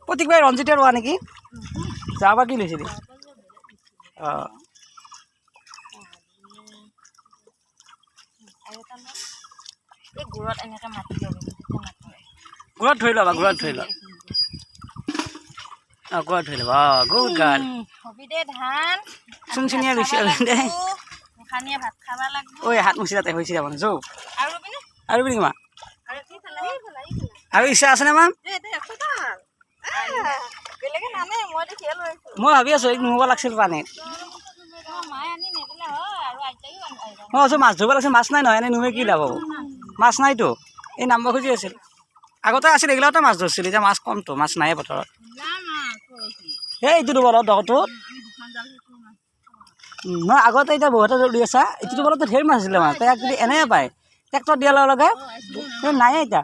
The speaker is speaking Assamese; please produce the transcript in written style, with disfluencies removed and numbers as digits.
প্ৰত্যেকবাৰে ৰঞ্জিতে ৰোৱা নেকি যাবা কি লৈছিলি অঁ গুড়ত ধৰি ল'বা গুড়ত ধৰি লোৱা অঁ গুড়ত ধৰি ল'বা অঁ গুড গাৰ্ল চুনচুনীয়া গৈছে দে ঐ হাত মুচি তাতে হৈছে যাব যৌ আৰু বুলি মা আৰু ইচ্ছা আছেনে মা মই ভাবি আছোঁ এই নহ'ব লাগিছিল পানীত মই ভাবিছোঁ মাছ ধৰিব লাগিছিল মাছ নাই নহয় এনেই নুহে কি লাভ হ'ব মাছ নাইতো এই নাম্ব খুজি আছিল আগতে আছিল এইগিলাতে মাছ ধৰিছিল এতিয়া মাছ কমতো মাছ নাইয়ে পথাৰত এই এইটো বলত দহটোত নহয় আগতে এতিয়া বহুতে দি আছা এইটো বলতো ঢেৰ মাছ আছিলে মাছ তাক যদি এনেই পায় ট্ৰেক্টৰ দিয়াৰ লগে লগে নাইয়ে এতিয়া